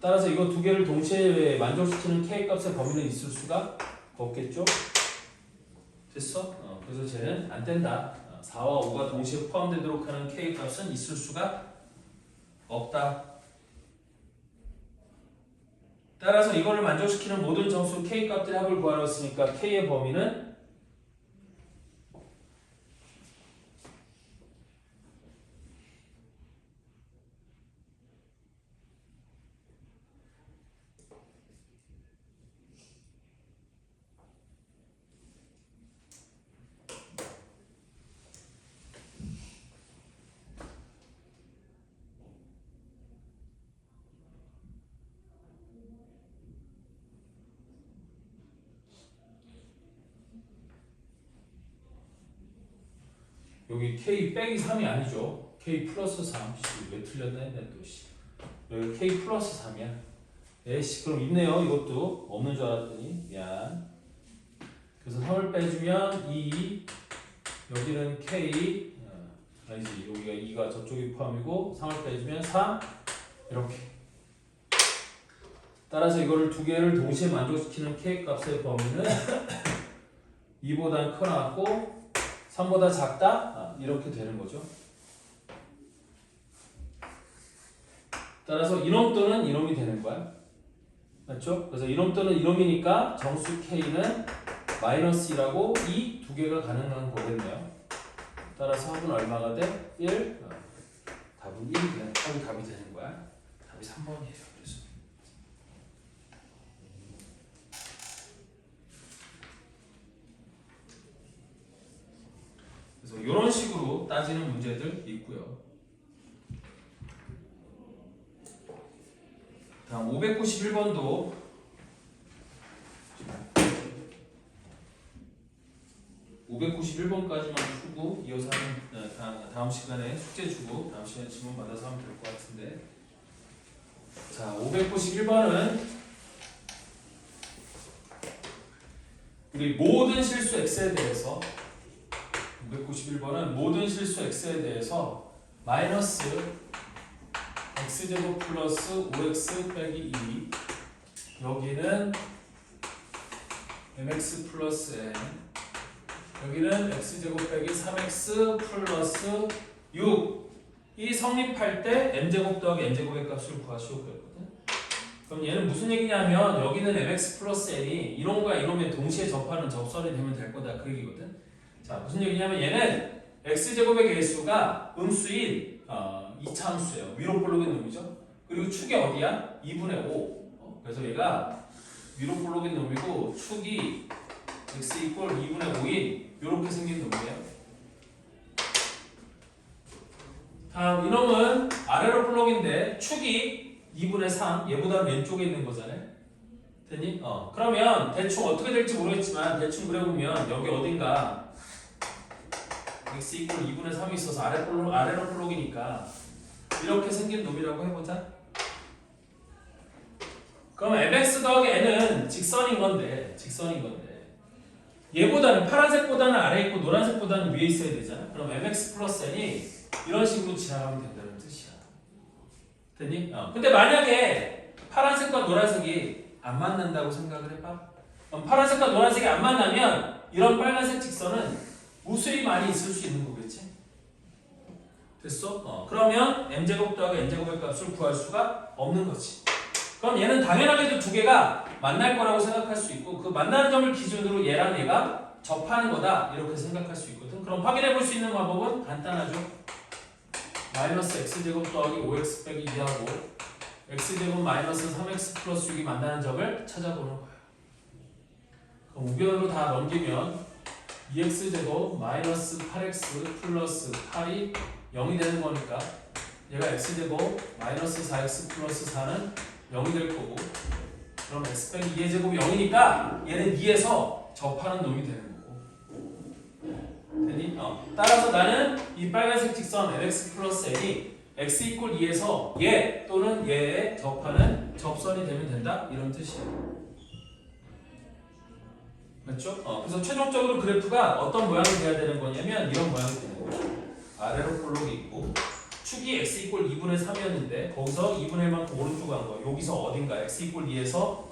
따라서 이거 두 개를 동시에 만족시키는 k 값의 범위는 있을 수가 없겠죠. 됐어? 그래서 쟤는 안 된다. 4와 5가 동시에 포함되도록 하는 k 값은 있을 수가 없다. 따라서 이거를 만족시키는 모든 정수 k 값들의 합을 구하라고 했으니까 k의 범위는 여기 k 빼기 3이 아니죠. k 플러스 3. 왜 틀렸나 했네 또. 여기 k 플러스 3이야. 에이씨 그럼 있네요. 이것도 없는 줄 알았더니 미안. 그래서 3을 빼주면 2, 여기는 k, 아니지 여기가 2가 저쪽이 포함이고 3을 빼주면 3 이렇게. 따라서 이거를 두 개를 동시에 만족시키는 k 값의 범위는 2보다 크고 3보다 작다? 이렇게 되는 거죠. 따라서 이놈 또는 이놈이 되는 거야. 맞죠? 그래서 이놈 또는 이놈이니까 정수 k는 마이너스 1하고 2 두 개가 가능한 거겠네요. 따라서 합은 얼마가 돼? 1. 답은 1. 그냥 답이 되는 거야. 답이 3번이에요. 그래서 이런 식으로 따지는 문제들 있고요. 다음 591번도 591번까지만 풀고 이어서 하는 다음 시간에 숙제 주고 다음 시간에 질문 받아서 하면 될 것 같은데, 자 591번은 우리 모든 실수 x에 대해서 591번은 모든 실수 x에 대해서 마이너스 x제곱 플러스 5x 빼기 2, 여기는 mx 플러스 n, 여기는 x제곱 빼기 3x 플러스 6, 이 성립할 때 m제곱 더하기 n제곱의 값을 구하시오 그랬거든. 그럼 얘는 무슨 얘기냐면 여기는 mx 플러스 n이 이놈과 이놈에 동시에 접하는 접선이 되면 될 거다 그 얘기거든. 자 무슨 얘기냐면 얘는 x제곱의 개수가 음수인 2차 함수예요. 위로 볼록인 놈이죠. 그리고 축이 어디야? 2분의 5. 그래서 얘가 위로 볼록인 놈이고 축이 x 이퀄 2분의 5인 이렇게 생긴 놈이에요. 다음 이놈은 아래로 볼록인데 축이 2분의 3, 얘보다 왼쪽에 있는 거잖아요. 됐니? 그러면 대충 어떻게 될지 모르겠지만 대충 그려보면 여기 어딘가 x 이퀄 2분의 3이 있어서 아래로 볼록이니까 이렇게 생긴 놈이라고 해보자. 그럼 mx 더하기 n은 직선인 건데 얘보다는 파란색보다는 아래에 있고 노란색보다는 위에 있어야 되잖아. 그럼 mx 플러스 n이 이런 식으로 지나가면 된다는 뜻이야. 됐니? 근데 만약에 파란색과 노란색이 안 맞는다고 생각을 해봐. 그럼 파란색과 노란색이 안 만나면 이런 빨간색 직선은 무수히 많이 있을 수 있는 거겠지? 됐어? 그러면 m제곱 더하기 n제곱의 값을 구할 수가 없는 거지. 그럼 얘는 당연하게도 두 개가 만날 거라고 생각할 수 있고 그 만나는 점을 기준으로 얘랑 얘가 접하는 거다 이렇게 생각할 수 있거든. 그럼 확인해 볼 수 있는 방법은 간단하죠. 마이너스 x제곱 더하기 5x 빼기 2하고 x제곱 마이너스 3x 플러스 6이 만나는 점을 찾아보는 거야. 그럼 우변으로 다 넘기면 2x제곱 마이너스 8x 플러스 8이 0이 되는 거니까 얘가 x제곱 마이너스 4x 플러스 4는 0이 될 거고, 그럼 x 빼기 2의 제곱이 0이니까 얘는 2에서 접하는 놈이 되는 거고. 됐니? 따라서 나는 이 빨간색 직선 mx 플러스 n이 x 이퀄 2에서 얘 또는 얘에 접하는 접선이 되면 된다 이런 뜻이야. 맞죠? 그래서 최종적으로 그래프가 어떤 모양이 돼야 되는 거냐면 이런 모양이 되는 거죠. 아래로 볼록이 있고 축이 x 이퀄 2분의 3이었는데 거기서 2분의 1만큼 오른쪽 간 거야. 여기서 어딘가 x 이퀄 2에서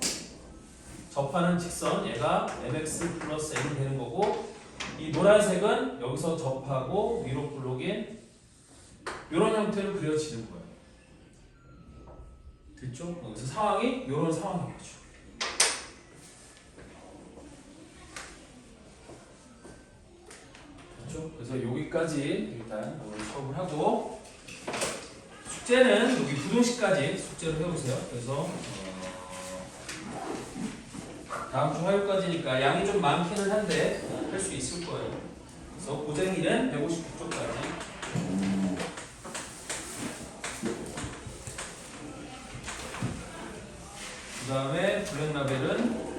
접하는 직선 얘가 mx 플러스 n이 되는 거고, 이 노란색은 여기서 접하고 위로 블록인 이런 형태로 그려지는 거예요. 됐죠? 그래서 상황이 이런 상황이겠죠. 됐죠? 그래서 여기까지 일단 오늘 수업을 하고 숙제는 여기 부등식까지 숙제를 해보세요. 그래서 다음 주 화요일까지니까 양이 좀 많기는 한데 할 수 있을 거예요. 그래서 고쟁이는 159쪽까지. 그 다음에 블랙라벨은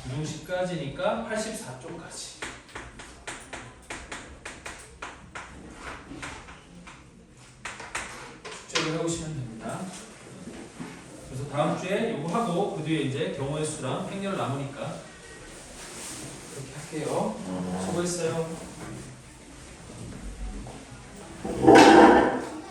부등식까지니까 84쪽까지. 숙제를 해오시면 됩니다. 그래서 다음 주에 이거 하고 그 뒤에 이제 경우의 수랑 행렬 남으니까 그렇게 할게요. 수고했어요.